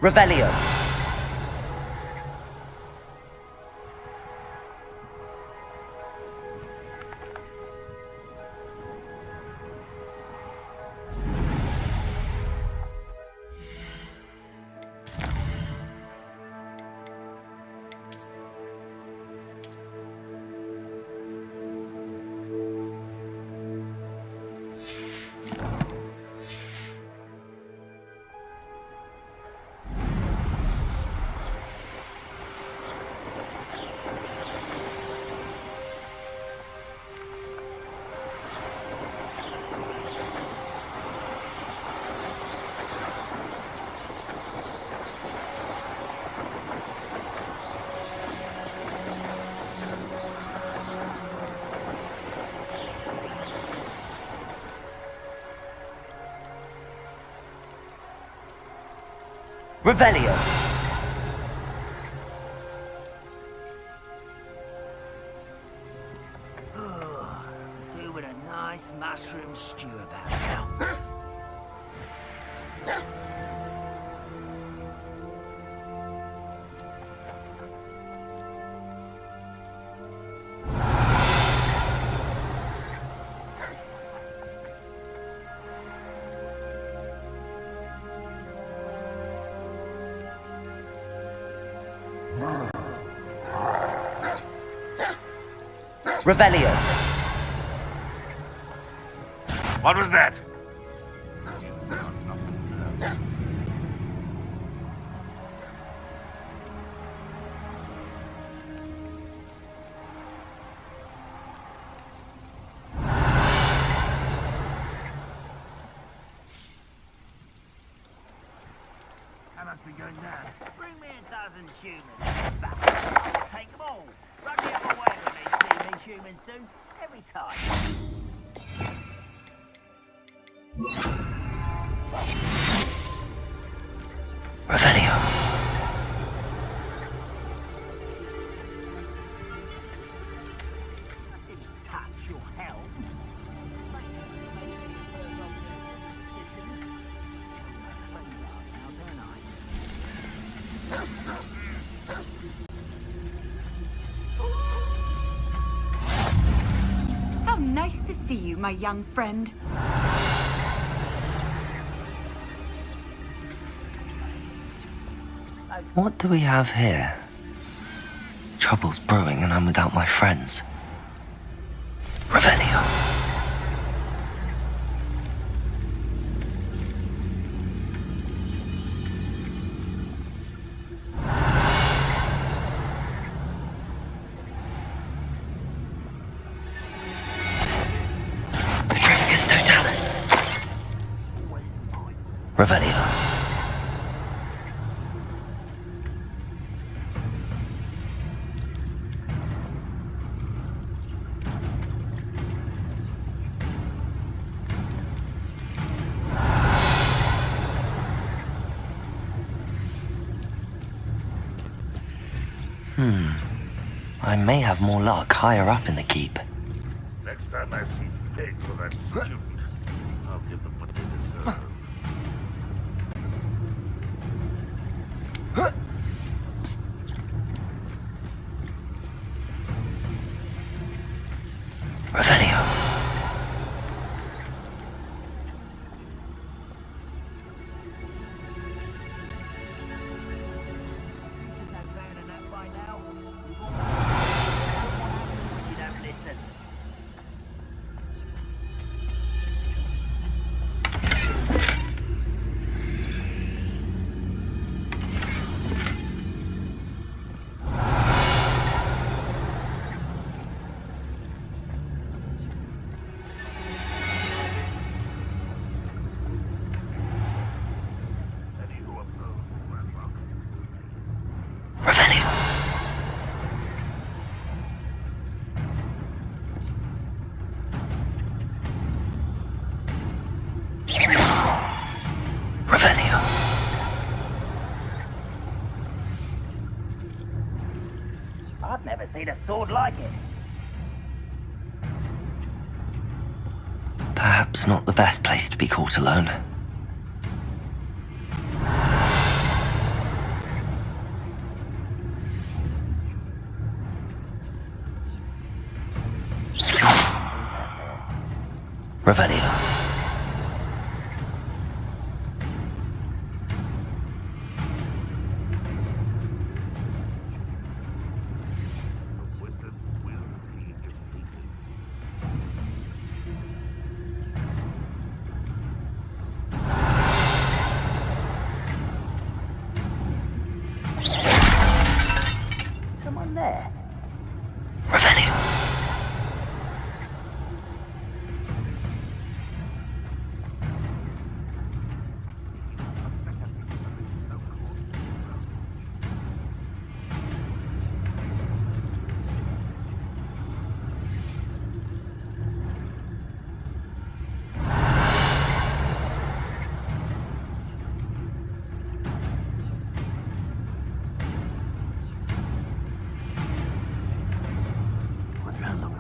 Revelio. Revelio. Doing a nice mushroom stew about now. Revelio. What was that? I must be going now. Bring me a dozen humans. I'll take them all. Run the other way when they see me humans do. Every time. Revelio. I didn't touch your help. How nice to see you, my young friend. What do we have here? Trouble's brewing and I'm without my friends. Revelio. Petrificus totalis. Revelio. I may have more luck higher up in the keep. Next time I see pig for that student, I'll give them what they deserve. Revelio. I've never seen a sword like it. Perhaps not the best place to be caught alone. Revelio. Wizard will be defeated. Someone there. Revelio. Wonder how long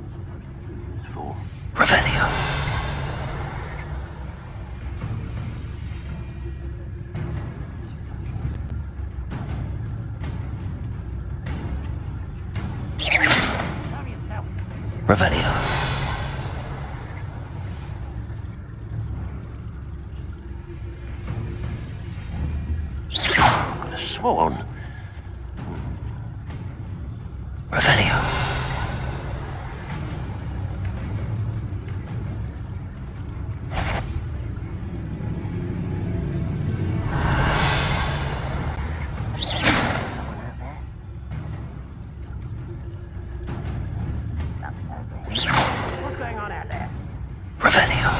it's for. Revelio. Hurry yourself. Revelio. I could have sworn. Revelio. What's going on out there? Revelio.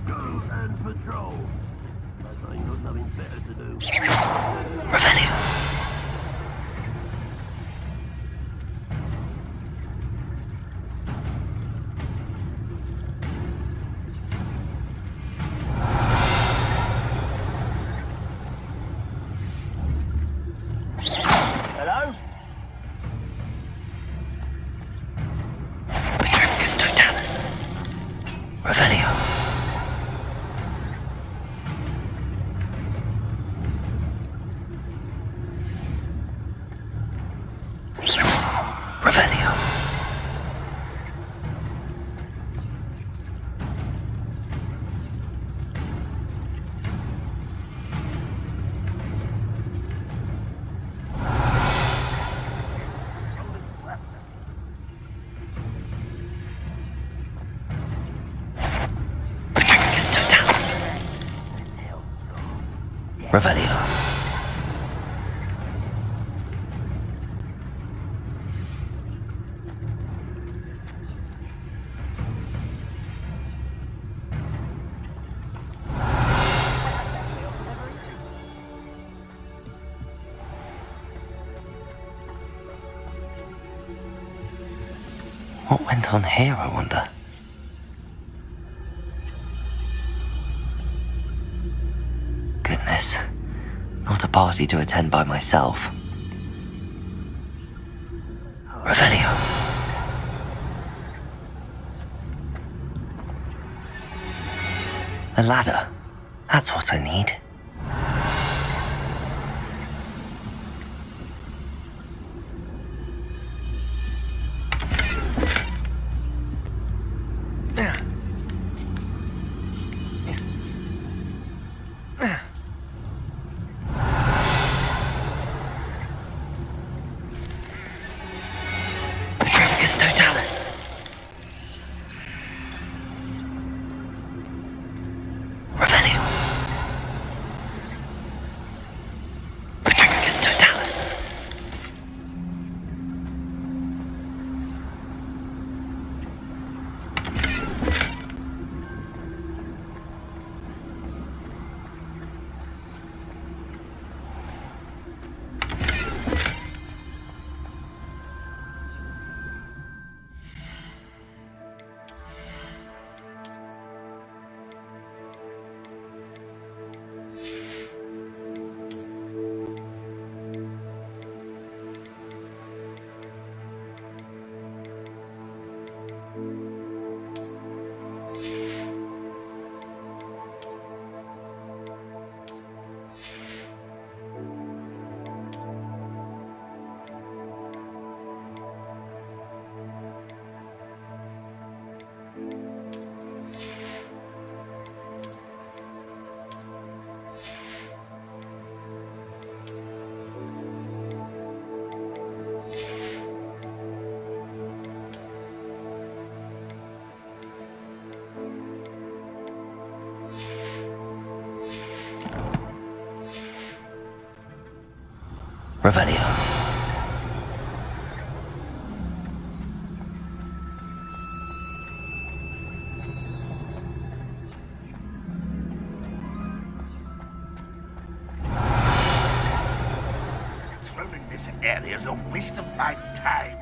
Go and patrol. I thought you got nothing better to do. Revelio. Hello? Petricus totalis. Revelio. Revelio. Petricus totalis. Revelio. What went on here, I wonder? Goodness. Not a party to attend by myself. Revelio. A ladder. That's what I need. Petricus totalis. Revelio. Revelio. Patrolling this area is a waste of my time.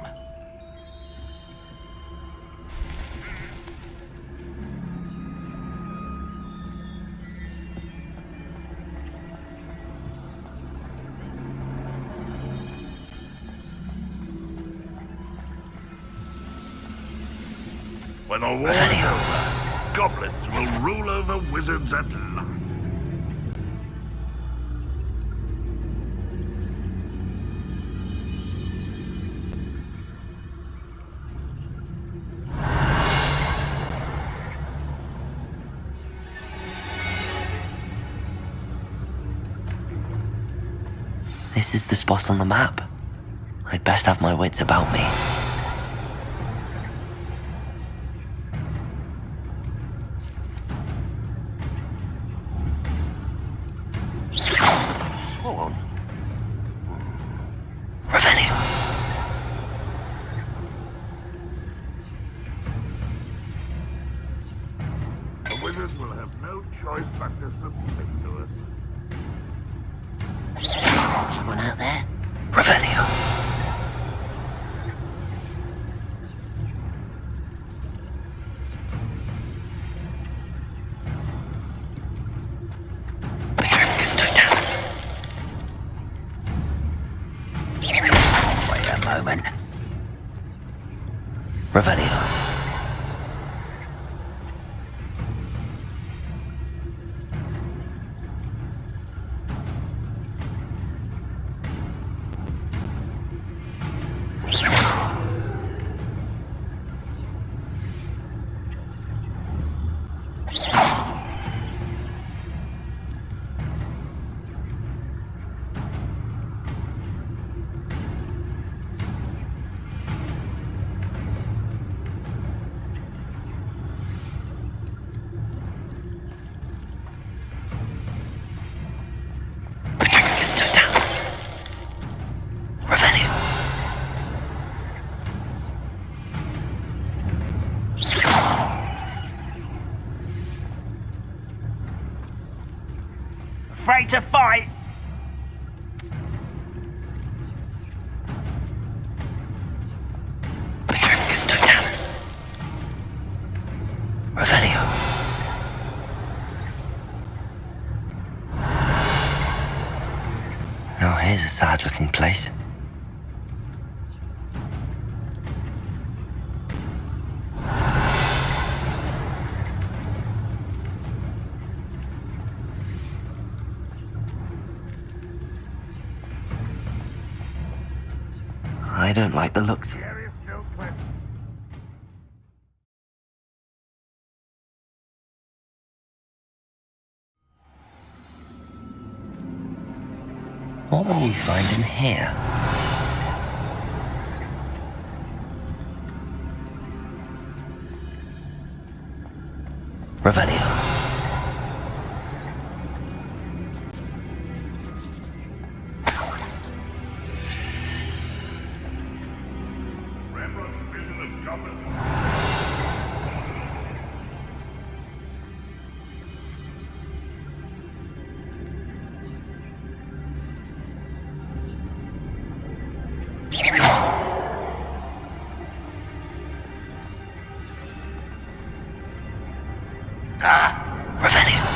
When the war is over, goblins will rule over wizards at large. This is the spot on the map. I'd best have my wits about me. Revelio. The wizards will have no choice but to submit to us. Someone out there? Revelio. Petricus Totalis. Wait a moment. Revelio. Petricus Totalis. Revelio. Afraid to fight? Petricus Totalis. Revelio. Now here's a sad-looking place. I don't like the looks of The area's still clear. What will we find in here? Revelio. Rembrandt's vision of goblins. Revelio.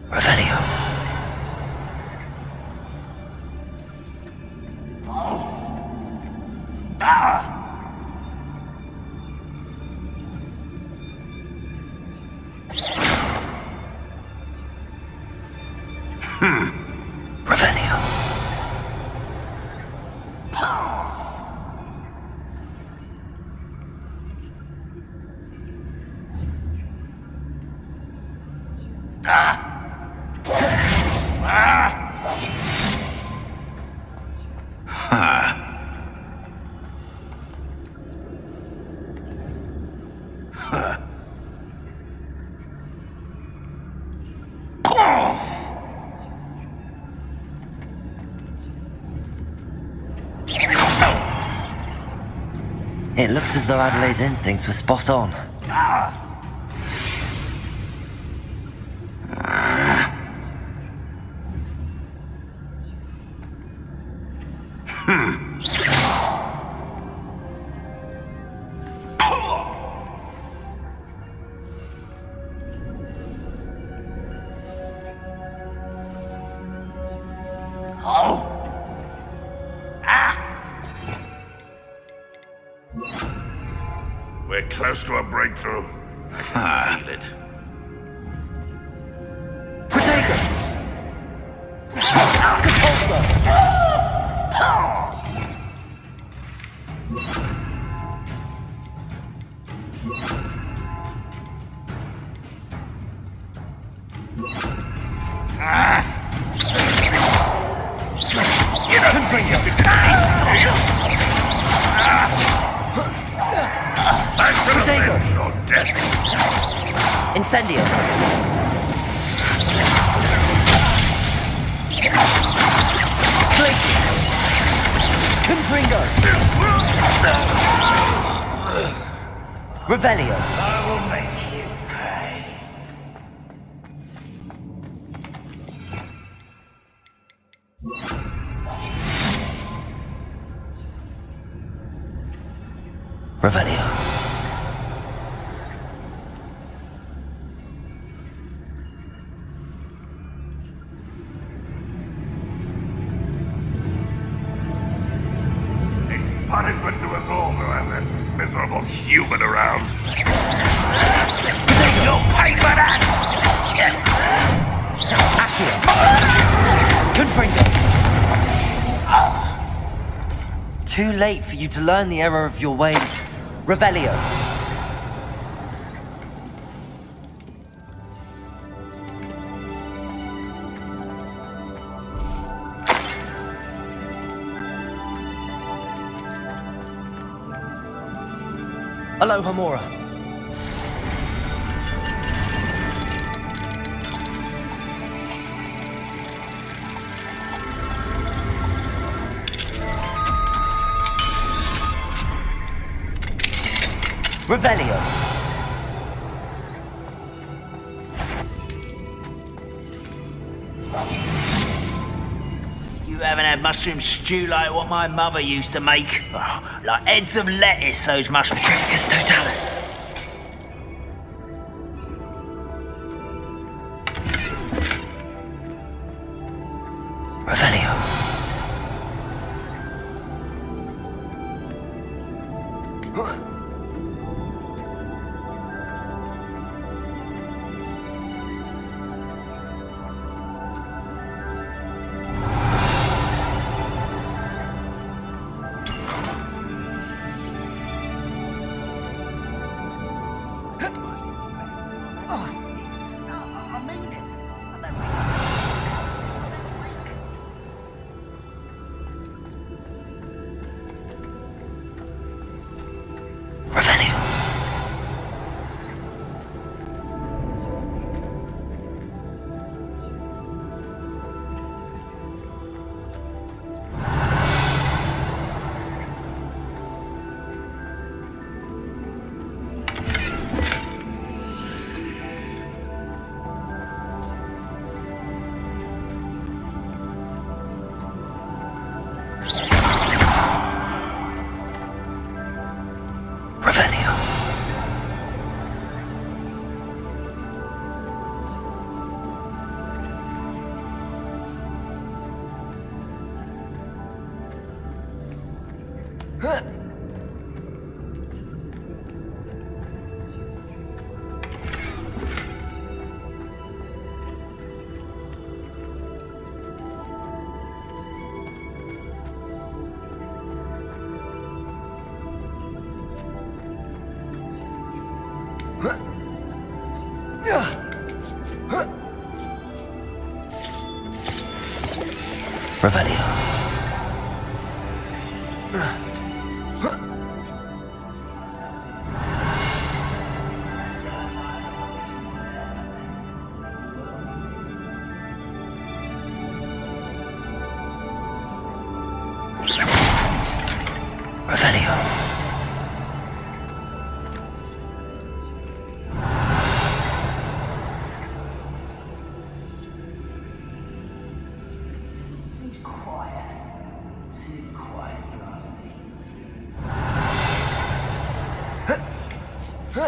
Revelio. Revelio. It looks as though Adelaide's instincts were spot on. We're close to a breakthrough. I can feel it. Protagus! Compulsor! You don't think you can do you? Back to the Potato. bench or death. Incendio! Glacier! Confringo! Revelio! I will make you pay. Revelio. It's punishment to us all to have that miserable human around. You'll pay for that! Accio! Confringo! Too late for you to learn the error of your ways. Revelio. Aloha Mora. Revelio. You haven't had mushroom stew like what my mother used to make. Oh, like heads of lettuce, those mushrooms. Petrificus totalis. Revelio. I mean it. Revelio. Revelio. Revelio. Revelio. quiet. Too quiet, Glasby. Who's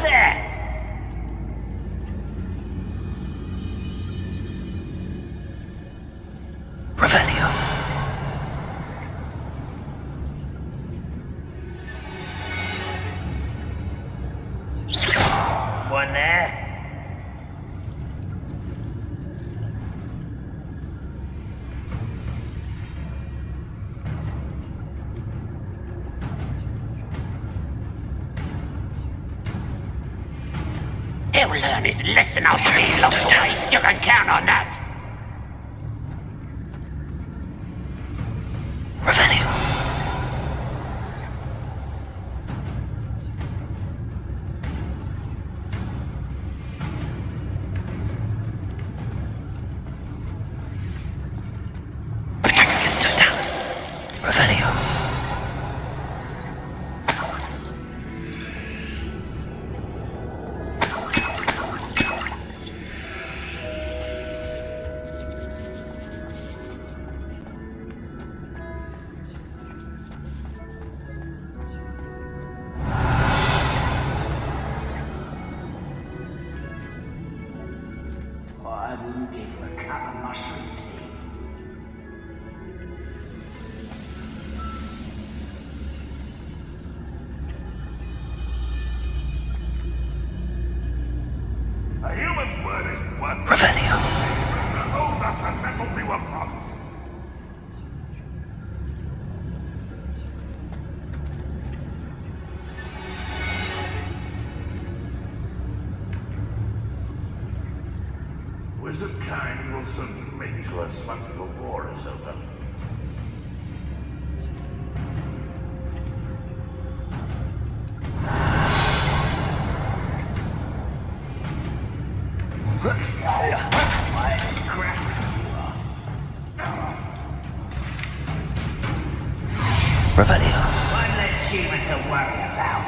there? Revelio. One there. He'll learn his lesson after these long days. You can count on that. Revelio. Patricus Totalis. Revelio. What I wouldn't give for a cup of mushroom tea. A human's word is one. Revelio. Prisoner owes us the metal we were promised. Wizard kind will submit to us once the war is over. Revelio. One less human to worry about.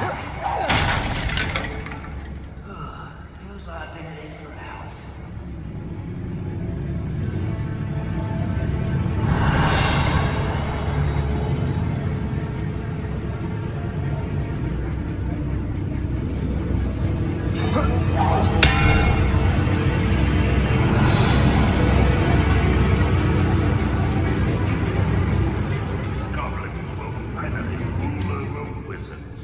Feels like I've been at this for hours. Goblins will finally rule over wizards.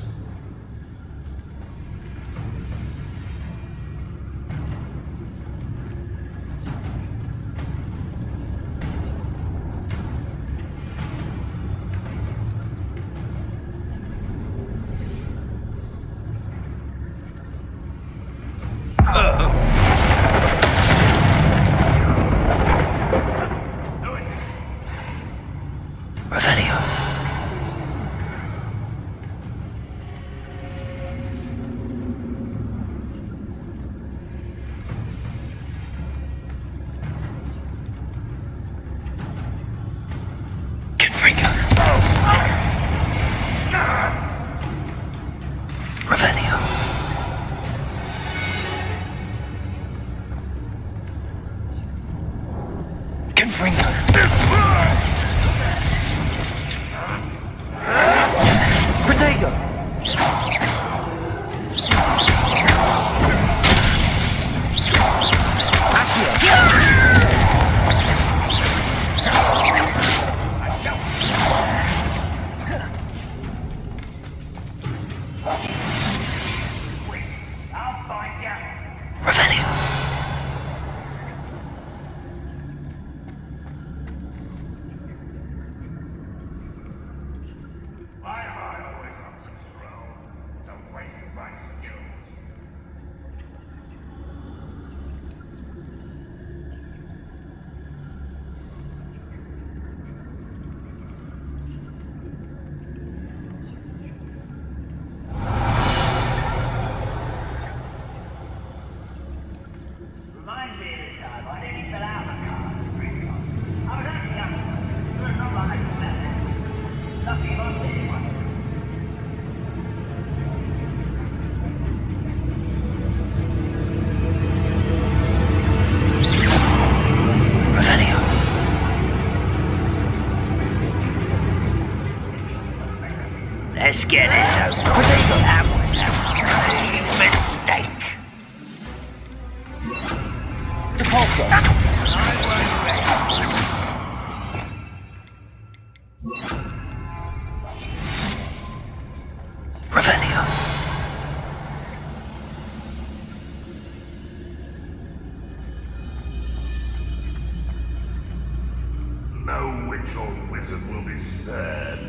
Revelio. Confringo. Revelio. Confringo. Let's get this over. That was a big mistake. Depulso. Revelio. No witch or wizard will be spared.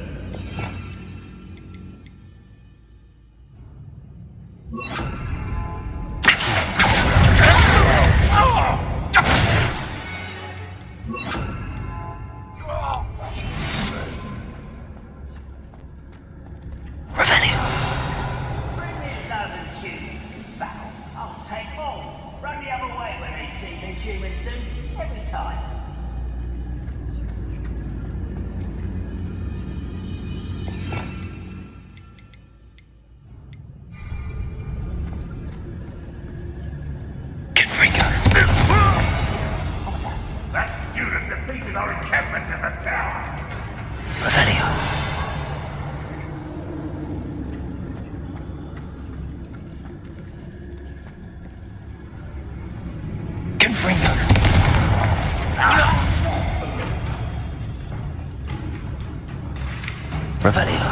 Revelio. Bring me a dozen humans in battle. I'll take them all. Run the other way when they see me humans do. Every time. That student defeated our encampment in the tower. Revelio. Confringo. Revelio.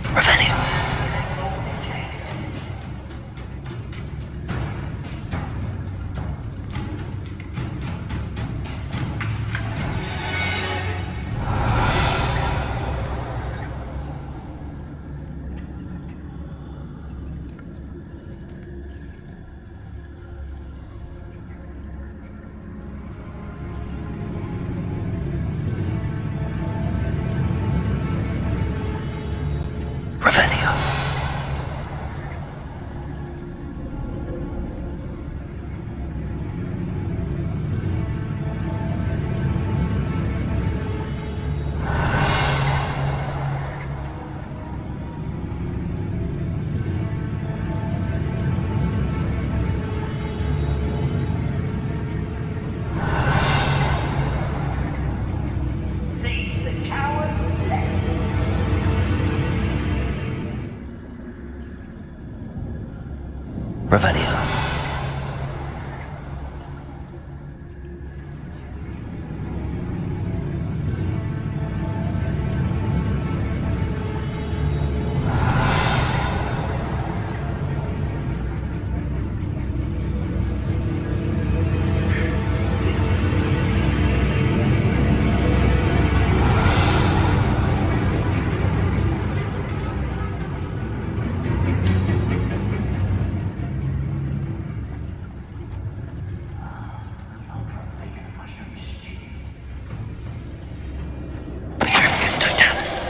Revelio. Revelio. Seeds the cowards left. Revelio. Petricus totalis.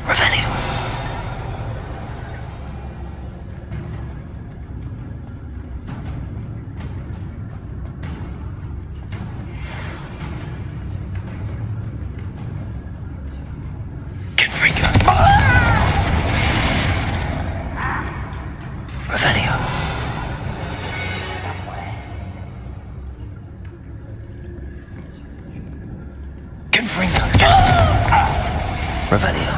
Revelio. Confringo. Revelio. Confringo. Revelio.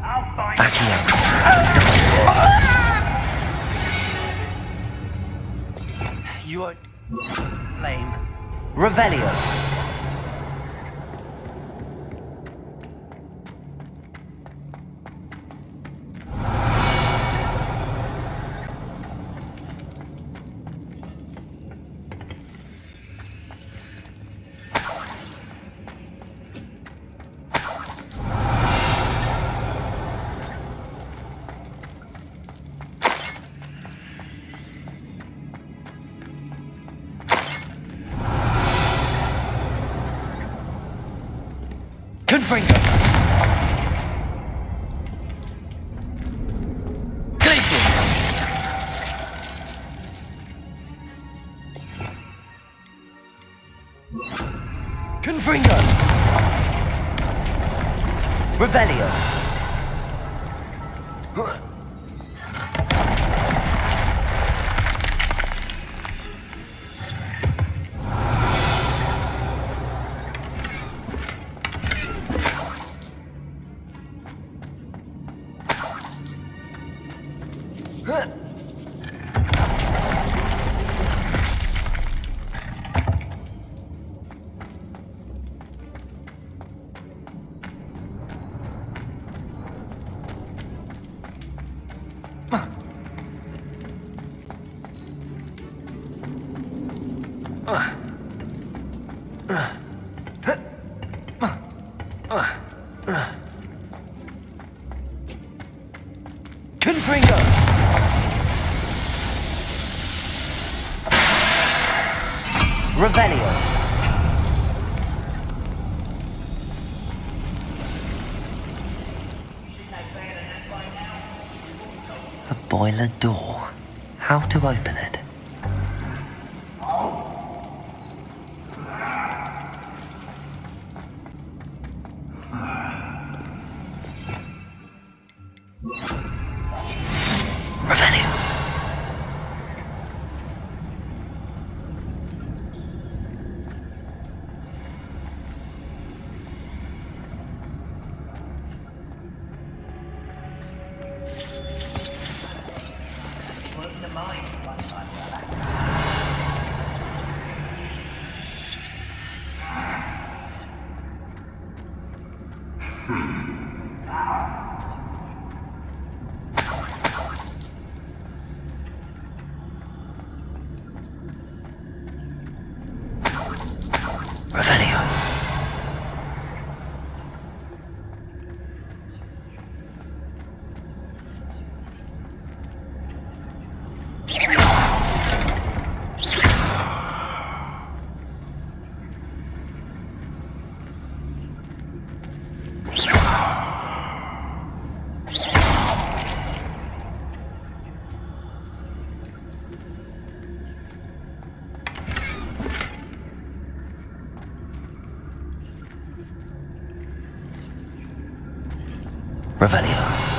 I'll find Accio. You are lame. Revelio. Confringo! Glacius! Confringo! Revelio! Confringo! Revelio! A boiler door. How to open it? Revelio! Revelio. Revelio.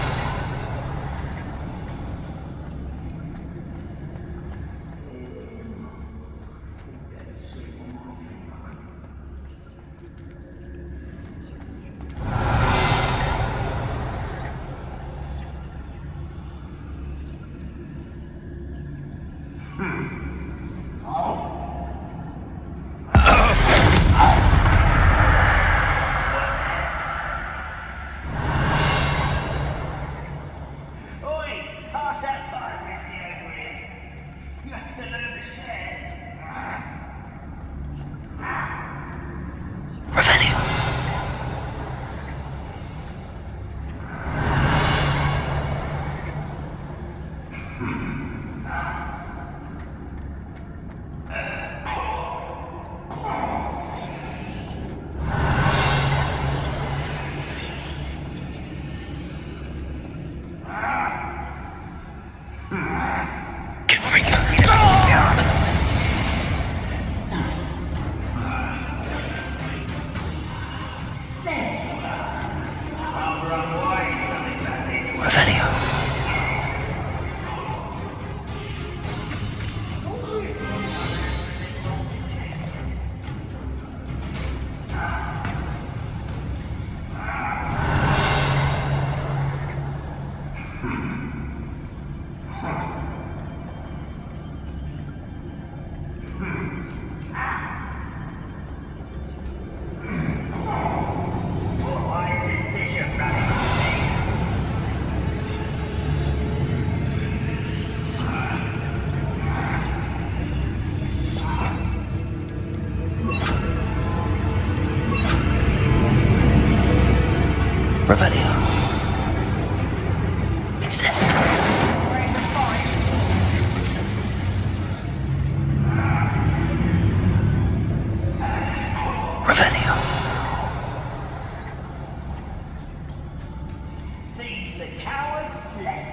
Sees the coward fled.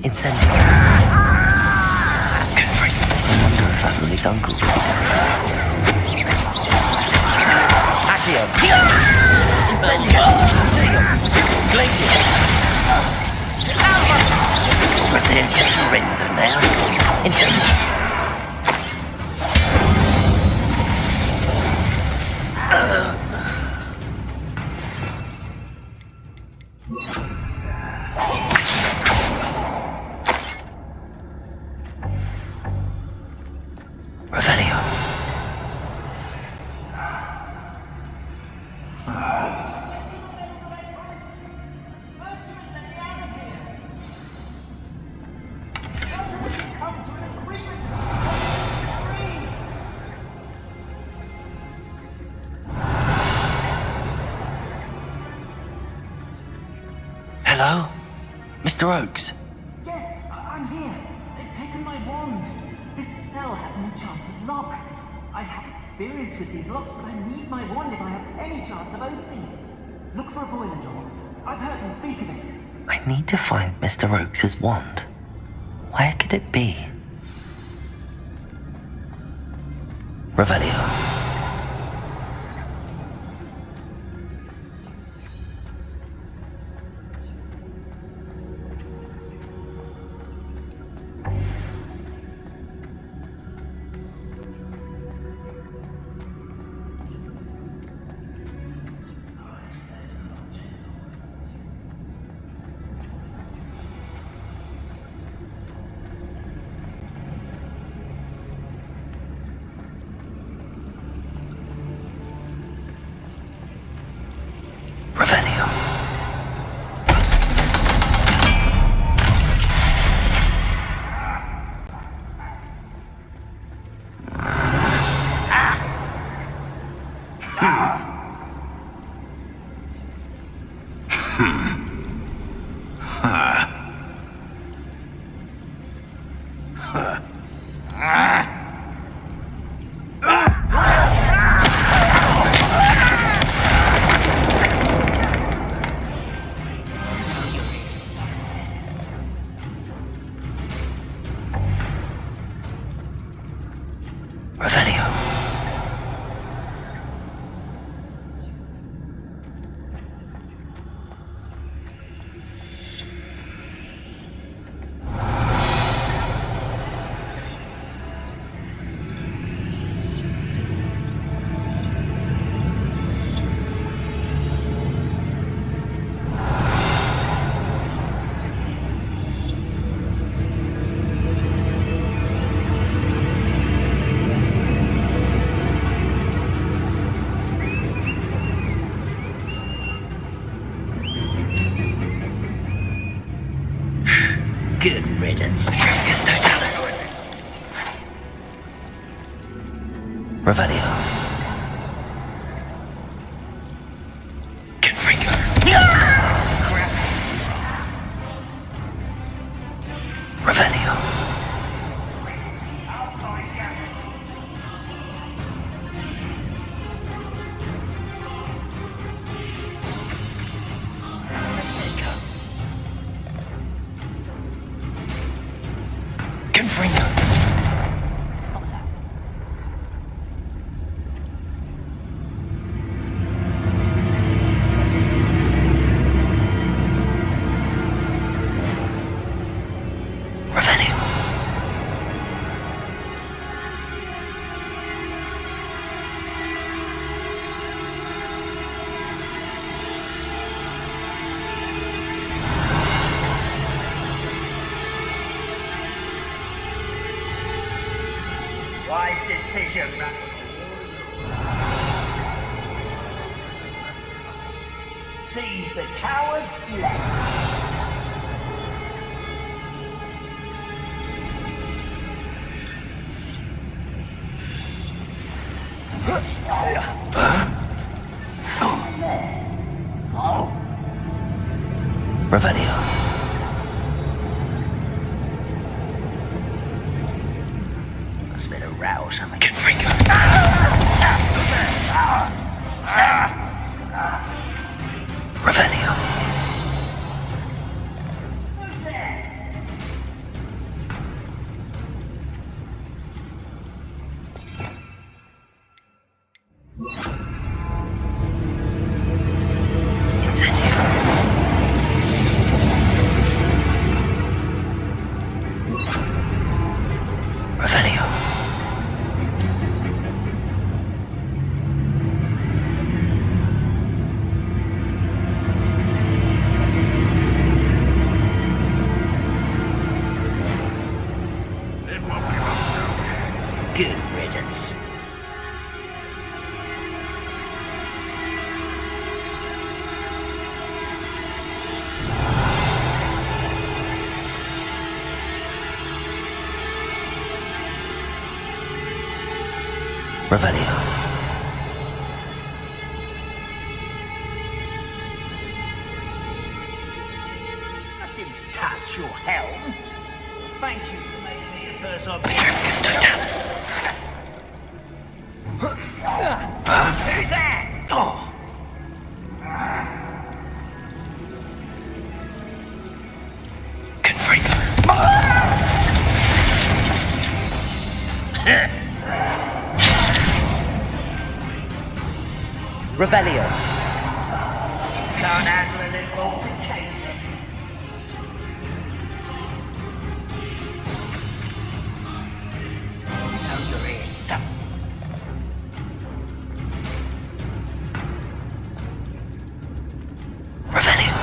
Incendio. Good freak. I wonder if that was his uncle. Accio. Incendio. Glacier. Prepare to surrender now. Incendio. Hello? Mr. Oakes? Yes, I'm here. They've taken my wand. This cell has an enchanted lock. I have experience with these locks, but I need my wand if I have any chance of opening it. Look for a boiler door. I've heard them speak of it. I need to find Mr. Oakes' wand. Where could it be? Revelio. Good riddance. Tricus totalis. Revelio. Confringo. Revelio. Confringo. What was that? Revelio. Wise decision, man. Sees the coward fled. Revelio. Must have been a row or something. Confringo. Revelio. Incendio. Revelio. It won't be long now. Good riddance. Revelio. I didn't touch your helm. Thank you for making me the first object. Petrificus totalis. Who's that? Oh. Confringo. Revelio. Can't handle a little altercation. Hold your ears. Revelio.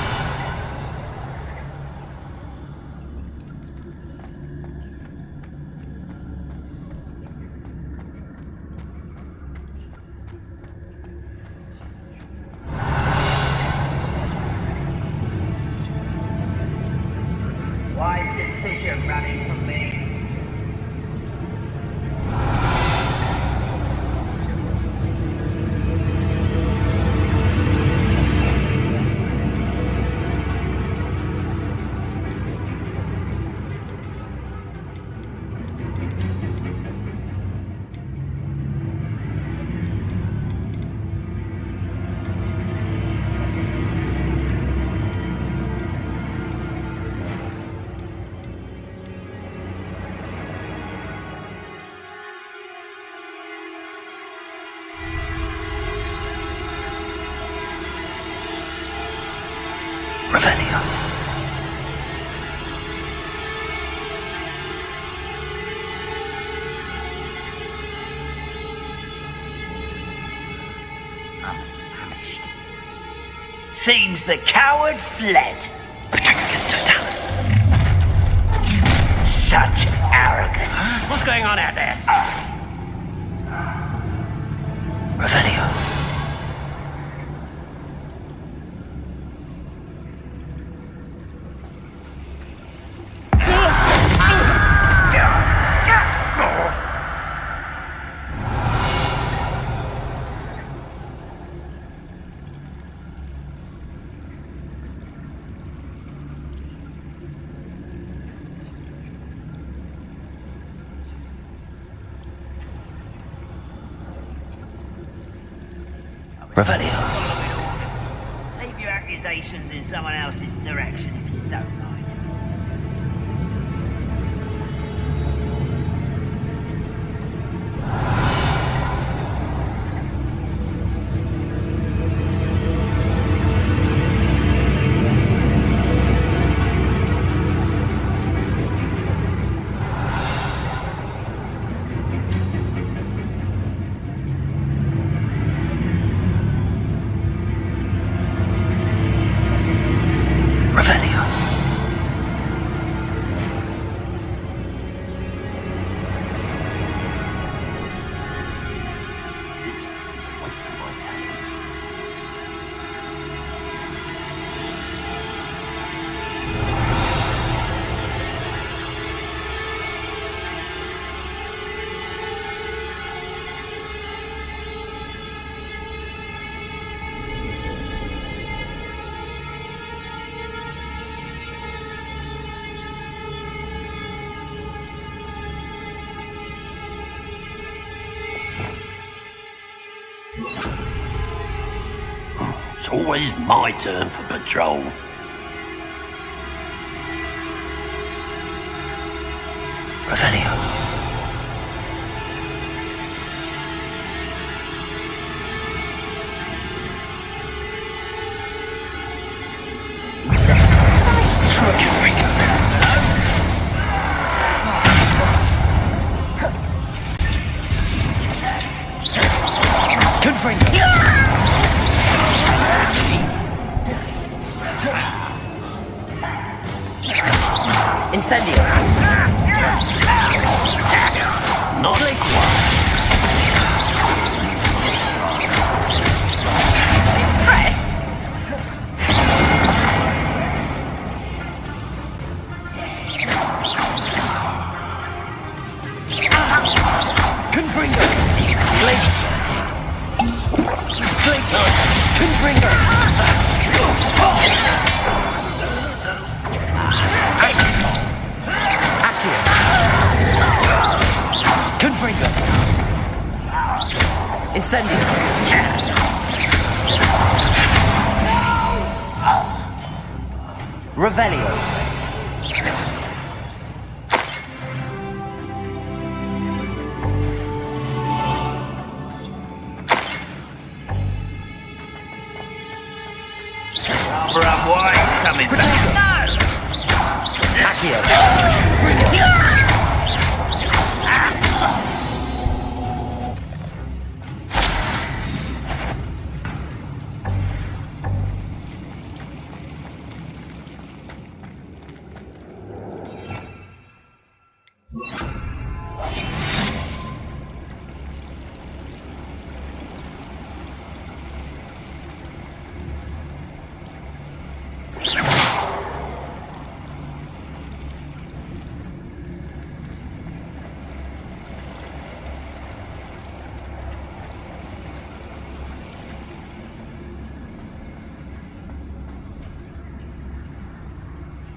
Wise decision running from me. Revelio. I'm famished. Seems the coward fled. Petrificus totalis. Such arrogance. What's going on out there? Revelio. Revelio. Leave your accusations in someone else's direction if you don't mind. It's always my turn for patrol. Revelio. Incendio. Not impressed. Confringo. Glacier. Glacier. Confringo. Confringo. Incendio. Revelio. Barbara White's coming back. Accio.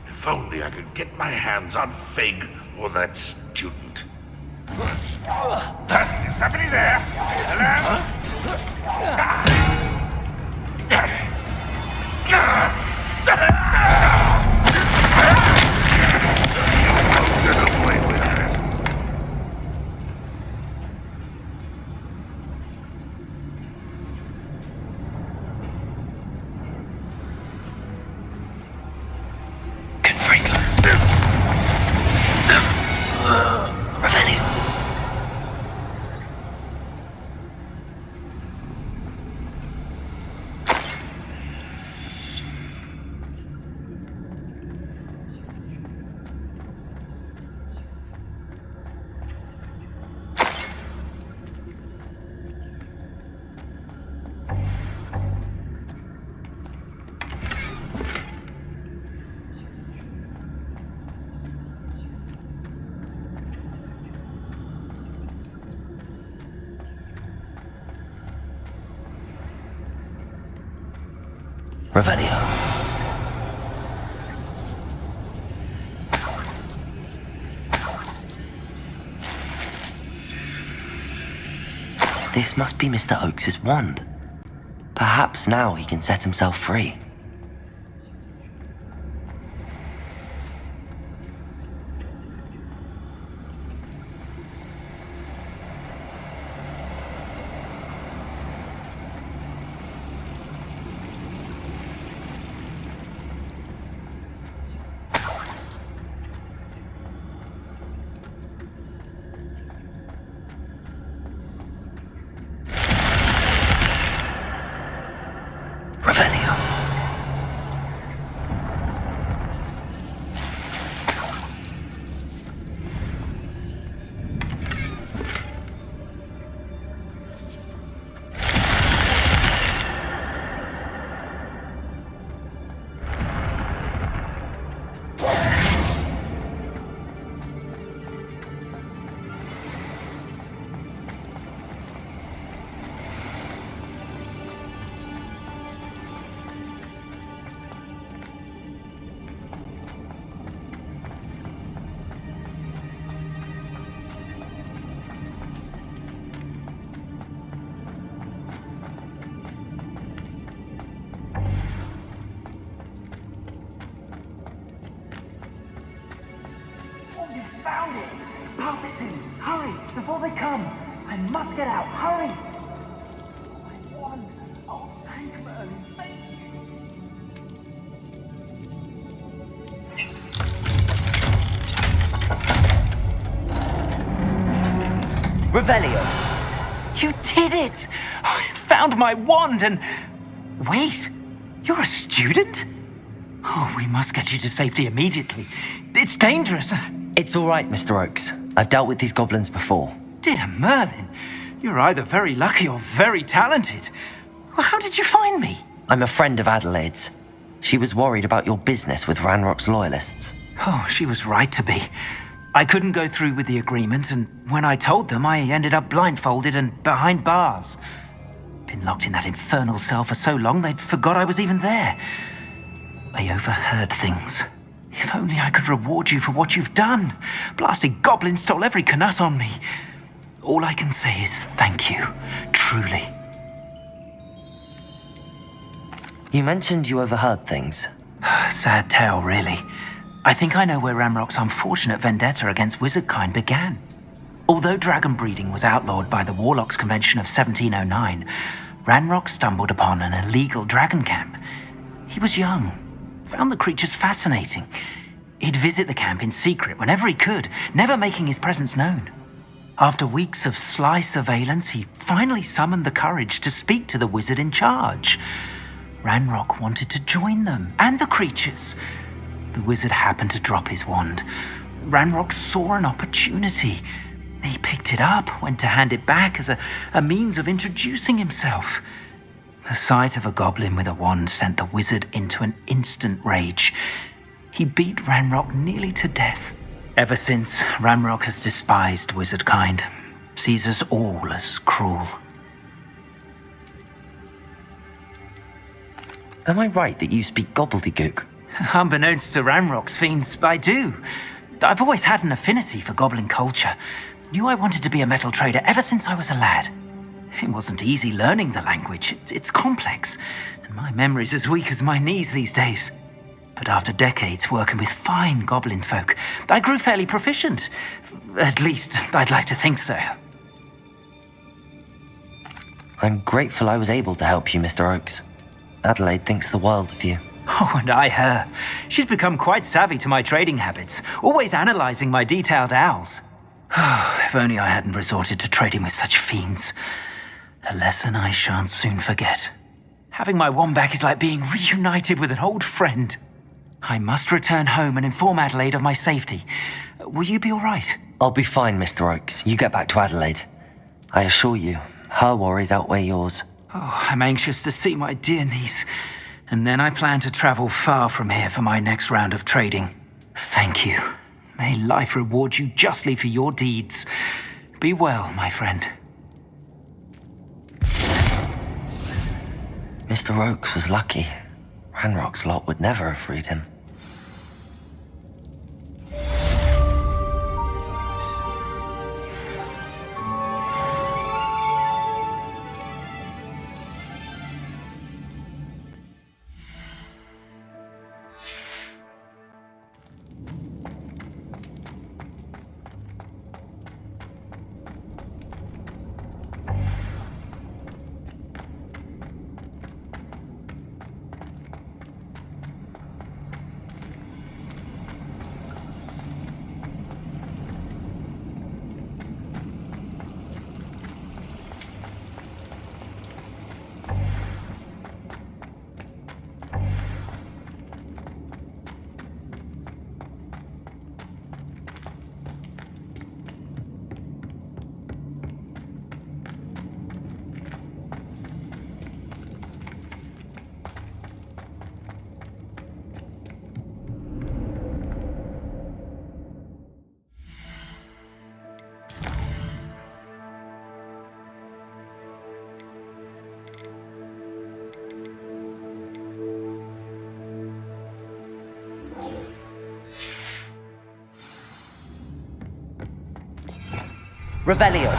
If only I could get my hands on Fig or that student. Is somebody there? Hello? Get away with it. Revelio. Revelio. This must be Mr. Oakes' wand. Perhaps now he can set himself free. Revelio. You found it! Pass it to me! Hurry! Before they come! I must get out! Hurry! My wand! Oh, thank Merlin! Thank you! Revelio! You did it! I found my wand and... Wait! You're a student? Oh, we must get you to safety immediately. It's dangerous. It's all right, Mr. Oakes. I've dealt with these goblins before. Dear Merlin, you're either very lucky or very talented. Well, how did you find me? I'm a friend of Adelaide's. She was worried about your business with Ranrock's loyalists. Oh, she was right to be. I couldn't go through with the agreement, and when I told them, I ended up blindfolded and behind bars. Been locked in that infernal cell for so long, they'd forgot I was even there. I overheard things. If only I could reward you for what you've done. Blasted goblins stole every canut on me. All I can say is thank you, truly. You mentioned you overheard things. Sad tale, really. I think I know where Ranrock's unfortunate vendetta against wizardkind began. Although dragon breeding was outlawed by the Warlocks Convention of 1709, Ranrock stumbled upon an illegal dragon camp. He was young, found the creatures fascinating. He'd visit the camp in secret whenever he could, never making his presence known. After weeks of sly surveillance, he finally summoned the courage to speak to the wizard in charge. Ranrock wanted to join them, and the creatures. The wizard happened to drop his wand. Ranrock saw an opportunity. He picked it up, went to hand it back as a means of introducing himself. The sight of a goblin with a wand sent the wizard into an instant rage. He beat Ranrock nearly to death. Ever since, Ranrock has despised wizardkind, sees us all as cruel. Am I right that you speak gobbledygook? Unbeknownst to Ranrock's fiends, I do. I've always had an affinity for goblin culture. Knew I wanted to be a metal trader ever since I was a lad. It wasn't easy learning the language. It's complex, and my memory's as weak as my knees these days. But after decades working with fine goblin folk, I grew fairly proficient. At least, I'd like to think so. I'm grateful I was able to help you, Mr. Oakes. Adelaide thinks the world of you. Oh, and I her. She's become quite savvy to my trading habits, always analyzing my detailed owls. If only I hadn't resorted to trading with such fiends. A lesson I shan't soon forget. Having my wand back is like being reunited with an old friend. I must return home and inform Adelaide of my safety. Will you be all right? I'll be fine, Mr. Oakes. You get back to Adelaide. I assure you, her worries outweigh yours. Oh, I'm anxious to see my dear niece. And then I plan to travel far from here for my next round of trading. Thank you. May life reward you justly for your deeds. Be well, my friend. Mr. Oakes was lucky. Ranrock's lot would never have freed him. Revelio.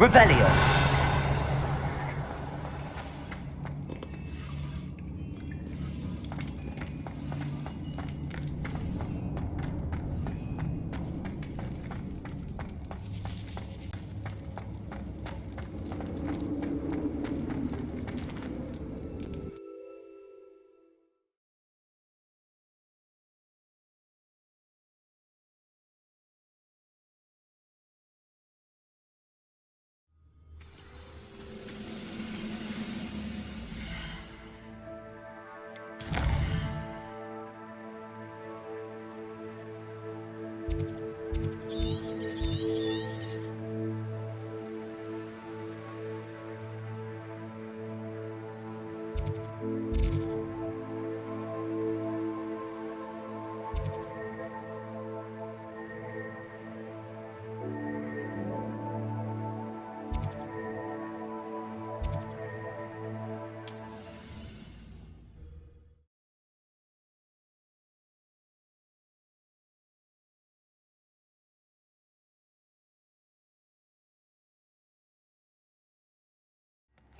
Revelio.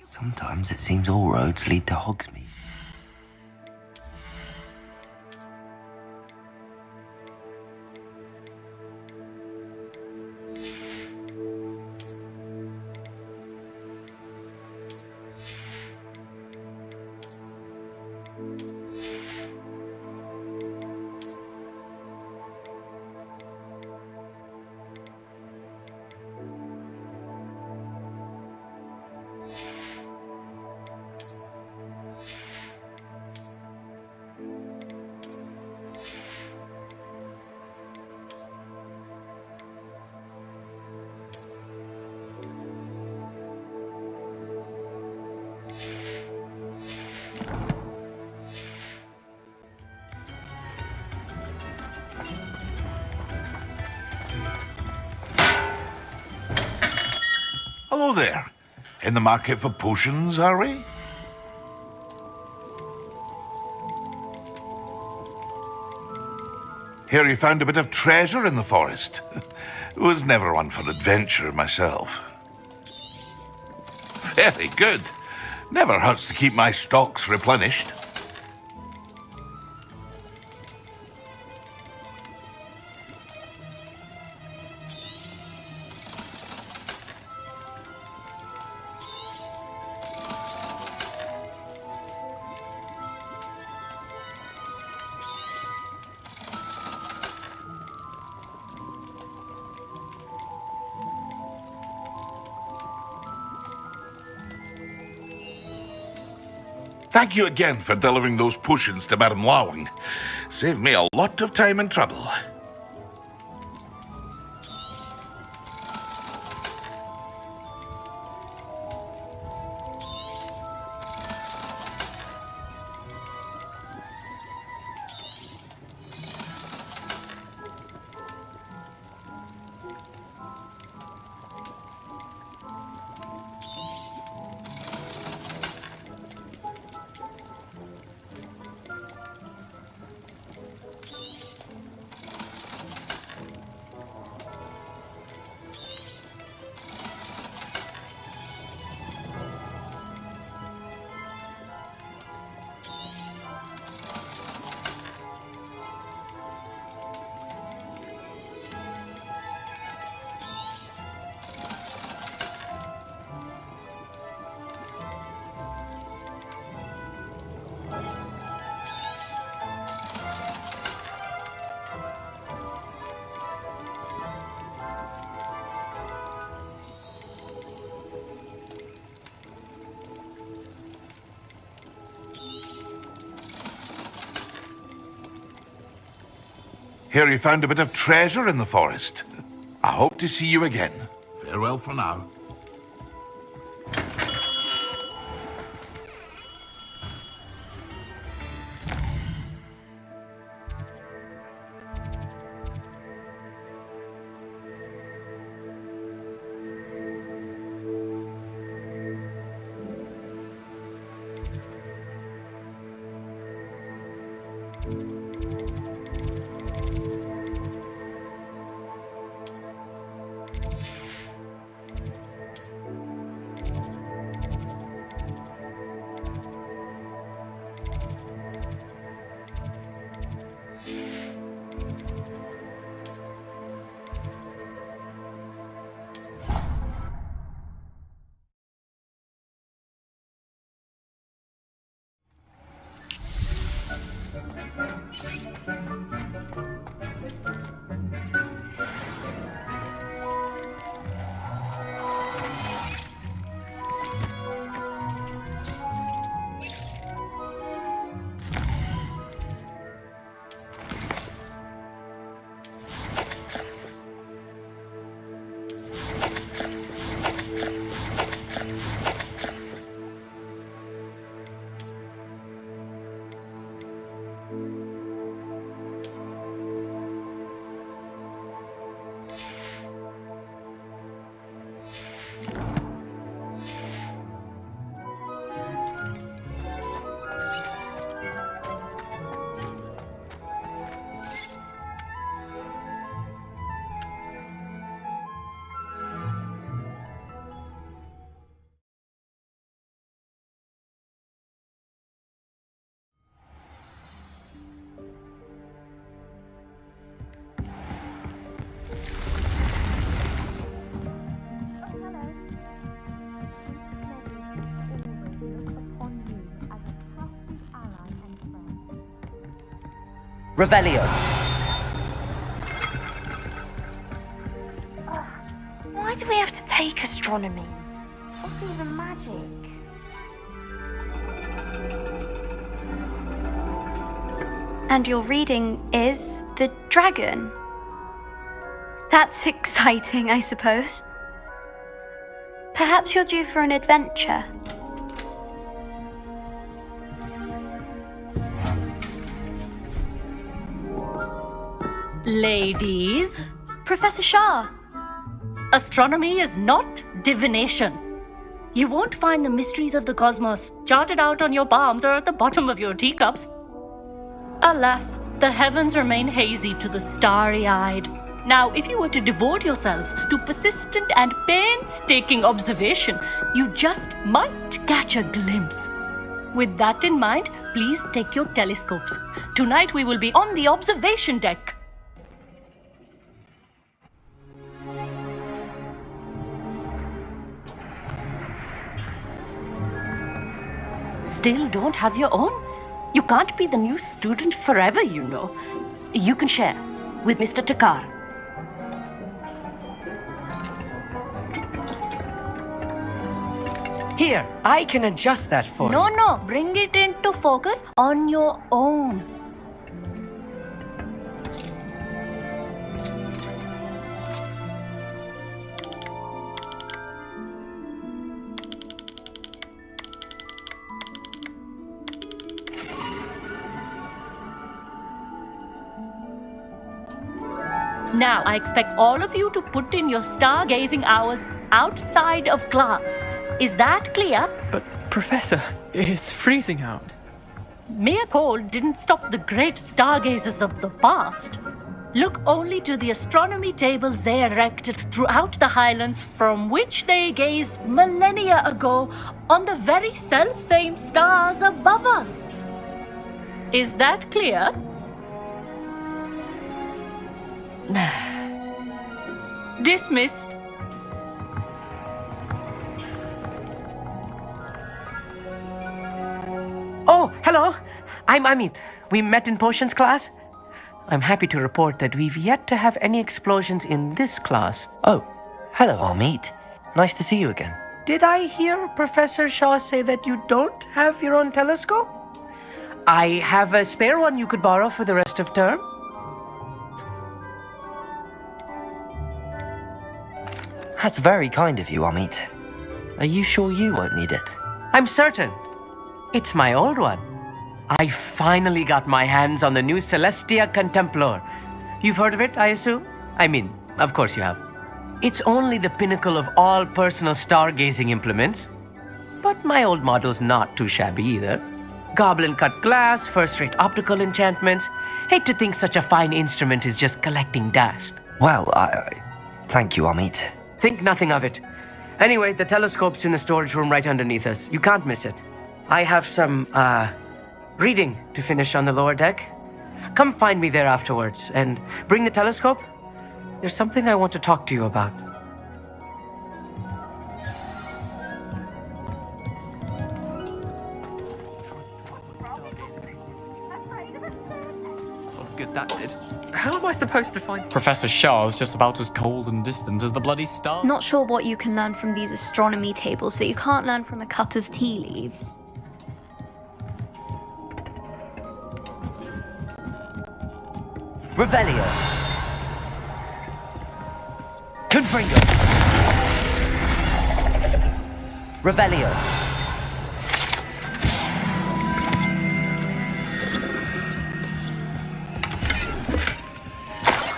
Sometimes it seems all roads lead to Hogsmeade. Hello there. In the market for potions, are we? Hear you found a bit of treasure in the forest. Was never one for adventure myself. Very good. Never hurts to keep my stocks replenished. Thank you again for delivering those potions to Madame Lawing. Saved me a lot of time and trouble. Hear you found a bit of treasure in the forest. I hope to see you again. Farewell for now. Revelio. Why do we have to take astronomy? What's even magic? And your reading is the dragon. That's exciting, I suppose. Perhaps you're due for an adventure. Ladies, Professor Shah. astronomy is not divination. You won't find the mysteries of the cosmos charted out on your palms or at the bottom of your teacups. Alas, the heavens remain hazy to the starry-eyed. Now, if you were to devote yourselves to persistent and painstaking observation, you just might catch a glimpse. With that in mind, please take your telescopes. Tonight we will be on the observation deck. Still don't have your own? You can't be the new student forever, you know. You can share with Mr. Takar. Here, I can adjust that for you. No, bring it into focus on your own. Now, I expect all of you to put in your stargazing hours outside of class. Is that clear? But, Professor, it's freezing out. Mere cold didn't stop the great stargazers of the past. Look only to the astronomy tables they erected throughout the highlands from which they gazed millennia ago on the very self-same stars above us. Is that clear? Dismissed. Oh, hello. I'm Amit. We met in potions class. I'm happy to report that we've yet to have any explosions in this class. Oh, hello, Amit. Nice to see you again. Did I hear Professor Shaw say that you don't have your own telescope? I have a spare one you could borrow for the rest of term. That's very kind of you, Amit. Are you sure you won't need it? I'm certain. It's my old one. I finally got my hands on the new Celestia Contemplar. You've heard of it, I assume? I mean, of course you have. It's only the pinnacle of all personal stargazing implements. But my old model's not too shabby either. Goblin-cut glass, first-rate optical enchantments. Hate to think such a fine instrument is just collecting dust. Well, thank you, Amit. Think nothing of it. Anyway, the telescope's in the storage room right underneath us. You can't miss it. I have some, reading to finish on the lower deck. Come find me there afterwards, and bring the telescope. There's something I want to talk to you about. good that did. How am I supposed to find... Professor Shah's just about as cold and distant as the bloody star. Not sure what you can learn from these astronomy tables that you can't learn from a cup of tea leaves. Revelio. Confringo. Revelio.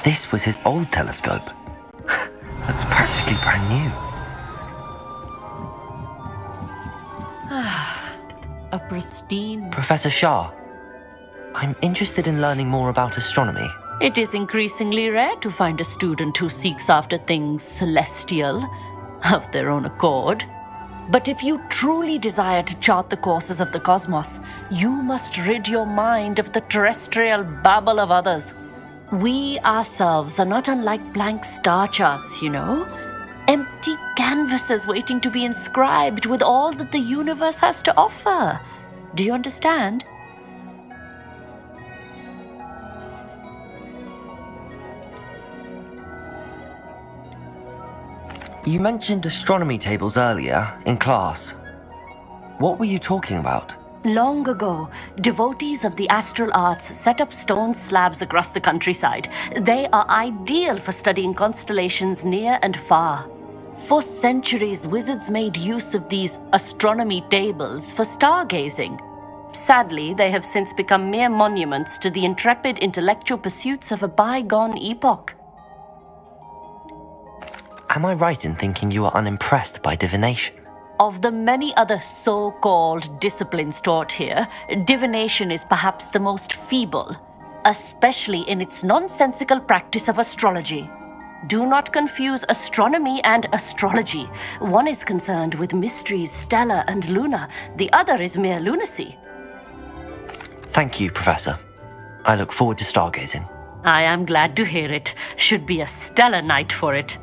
This was his old telescope. Looks practically brand new. A pristine. Professor Shah, I'm interested in learning more about astronomy. It is increasingly rare to find a student who seeks after things celestial of their own accord. But if you truly desire to chart the courses of the cosmos, you must rid your mind of the terrestrial babble of others. We ourselves are not unlike blank star charts, you know. Empty canvases waiting to be inscribed with all that the universe has to offer. Do you understand? You mentioned astronomy tables earlier in class. What were you talking about? Long ago, devotees of the astral arts set up stone slabs across the countryside. They are ideal for studying constellations near and far. For centuries, wizards made use of these astronomy tables for stargazing. Sadly, they have since become mere monuments to the intrepid intellectual pursuits of a bygone epoch. Am I right in thinking you are unimpressed by divination? Of the many other so-called disciplines taught here, divination is perhaps the most feeble, especially in its nonsensical practice of astrology. Do not confuse astronomy and astrology. One is concerned with mysteries stellar and lunar, the other is mere lunacy. Thank you, Professor. I look forward to stargazing. I am glad to hear it. Should be a stellar night for it.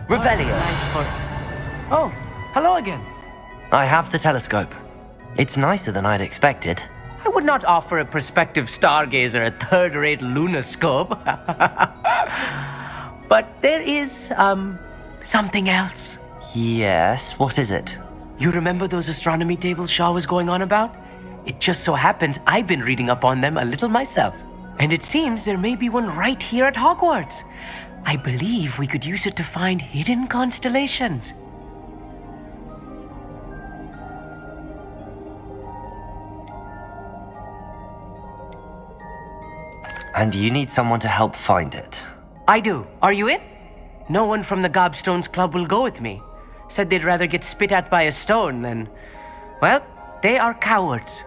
Revelio. Oh, hello again. I have the telescope. It's nicer than I'd expected. I would not offer a prospective stargazer a third-rate lunoscope. But there is, something else. Yes, what is it? You remember those astronomy tables Shaw was going on about? It just so happens I've been reading up on them a little myself. And it seems there may be one right here at Hogwarts. I believe we could use it to find hidden constellations. And you need someone to help find it. I do. Are you in? No one from the Gobstones Club will go with me. Said they'd rather get spit at by a stone than... Well, they are cowards.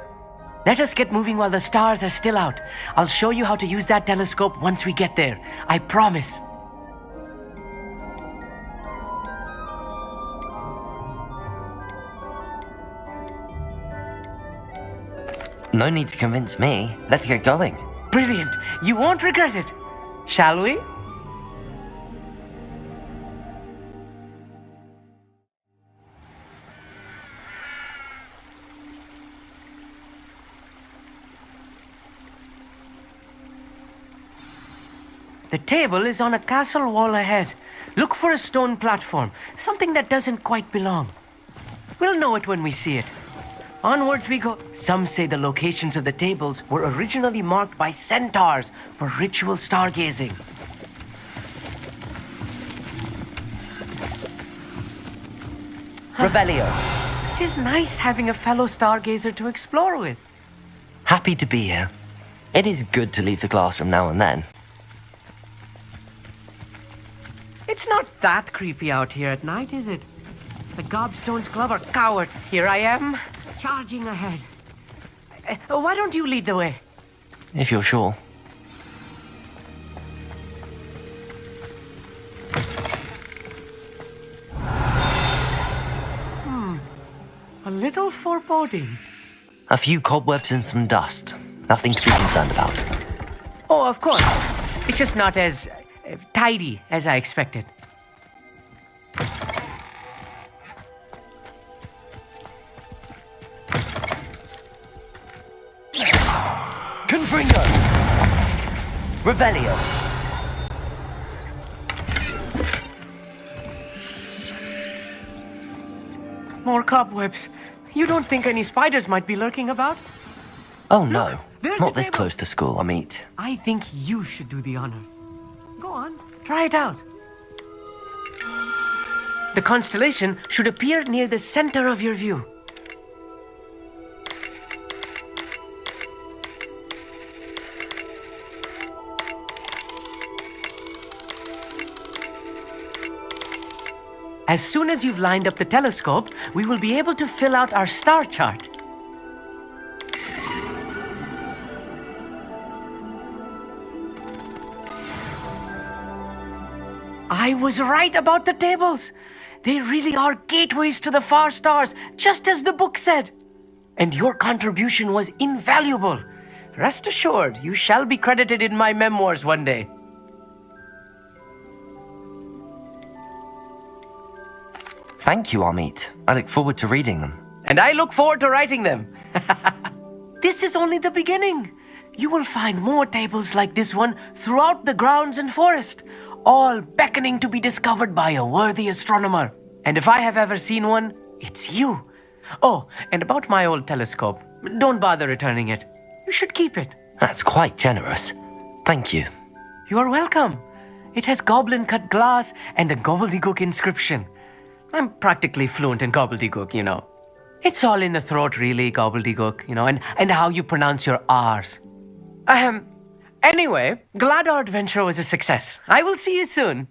Let us get moving while the stars are still out. I'll show you how to use that telescope once we get there. I promise. No need to convince me. Let's get going. Brilliant. You won't regret it. Shall we? The table is on a castle wall ahead. Look for a stone platform, something that doesn't quite belong. We'll know it when we see it. Onwards we go. Some say the locations of the tables were originally marked by centaurs for ritual stargazing. Revelio. It is nice having a fellow stargazer to explore with. Happy to be here. It is good to leave the classroom now and then. It's not that creepy out here at night, is it? The Gobstones Club are coward. Here I am, charging ahead. Why don't you lead the way? If you're sure. A little foreboding. A few cobwebs and some dust. Nothing to be concerned about. Oh, of course. It's just not as tidy as I expected. Confringo! Revelio! More cobwebs. You don't think any spiders might be lurking about? Oh no, there's not a this table. close to school, I meet. I think you should do the honors. Go on, try it out. The constellation should appear near the center of your view. As soon as you've lined up the telescope, we will be able to fill out our star chart. I was right about the tables. They really are gateways to the far stars, just as the book said. And your contribution was invaluable. Rest assured, you shall be credited in my memoirs one day. Thank you, Amit. I look forward to reading them. And I look forward to writing them. This is only the beginning. You will find more tables like this one throughout the grounds and forest, all beckoning to be discovered by a worthy astronomer. And if I have ever seen one, it's you. Oh, and about my old telescope, don't bother returning it. You should keep it. That's quite generous. Thank you. You are welcome. It has goblin-cut glass and a gobbledygook inscription. I'm practically fluent in gobbledygook, you know. It's all in the throat, really, gobbledygook, you know, and how you pronounce your R's. Anyway, glad our adventure was a success. I will see you soon.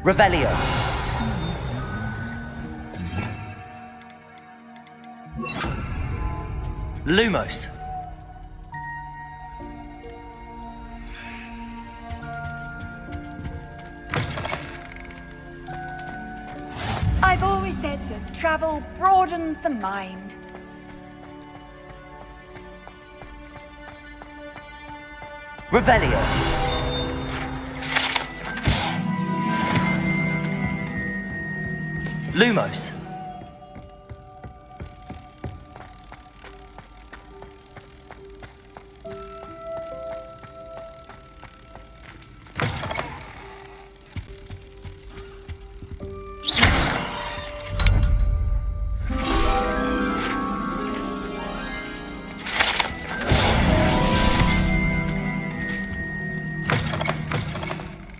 Revelio. Lumos. I've always said that travel broadens the mind. Revelio. Lumos.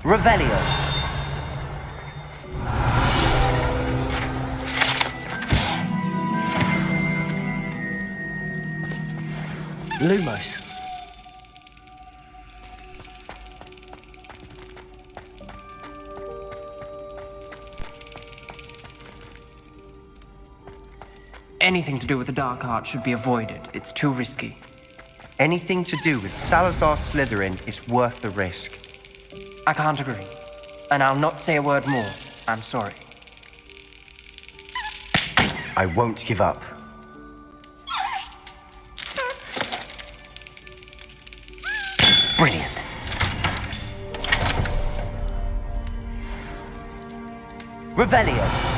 Revelio. Lumos. Anything to do with the dark arts should be avoided. It's too risky. Anything to do with Salazar Slytherin is worth the risk. I can't agree. And I'll not say a word more. I'm sorry. I won't give up. Brilliant. Revelio.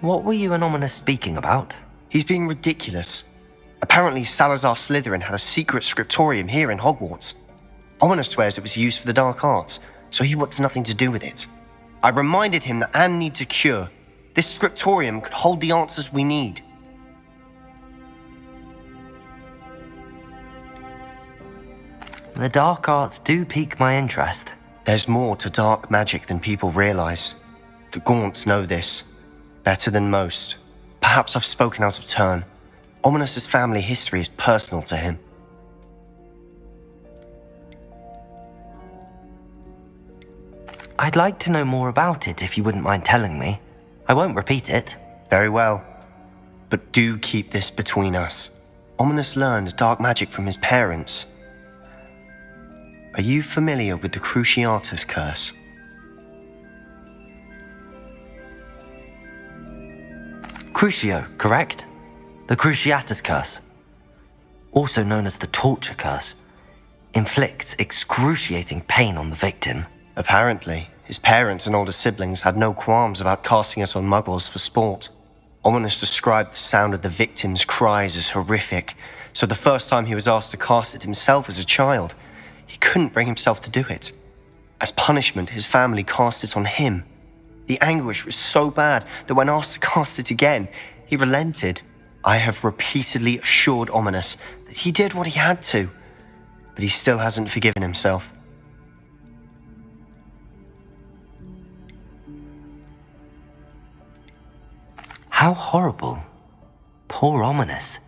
What were you and Ominous speaking about? He's being ridiculous. Apparently, Salazar Slytherin had a secret scriptorium here in Hogwarts. Ominous swears it was used for the dark arts, so he wants nothing to do with it. I reminded him that Anne needs a cure. This scriptorium could hold the answers we need. The dark arts do pique my interest. There's more to dark magic than people realize. The Gaunts know this. Better than most. Perhaps I've spoken out of turn. Ominous's family history is personal to him. I'd like to know more about it if you wouldn't mind telling me. I won't repeat it. Very well. But do keep this between us. Ominous learned dark magic from his parents. Are you familiar with the Cruciatus Curse? Crucio, correct? The Cruciatus Curse, also known as the Torture Curse, inflicts excruciating pain on the victim. Apparently, his parents and older siblings had no qualms about casting it on muggles for sport. Ominous described the sound of the victim's cries as horrific, so the first time he was asked to cast it himself as a child, he couldn't bring himself to do it. As punishment, his family cast it on him. The anguish was so bad that when asked to cast it again, he relented. I have repeatedly assured Ominous that he did what he had to, but he still hasn't forgiven himself. How horrible. Poor Ominous.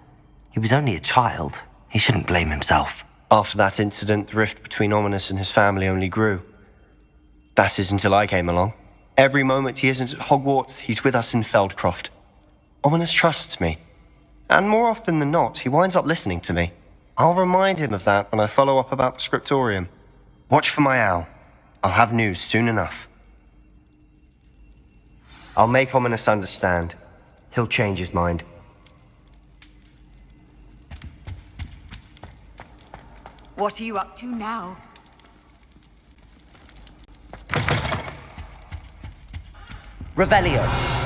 He was only a child. He shouldn't blame himself. After that incident, the rift between Ominous and his family only grew. That is until I came along. Every moment he isn't at Hogwarts, he's with us in Feldcroft. Ominous trusts me. And more often than not, he winds up listening to me. I'll remind him of that when I follow up about the scriptorium. Watch for my owl. I'll have news soon enough. I'll make Ominous understand. He'll change his mind. What are you up to now? Revelio.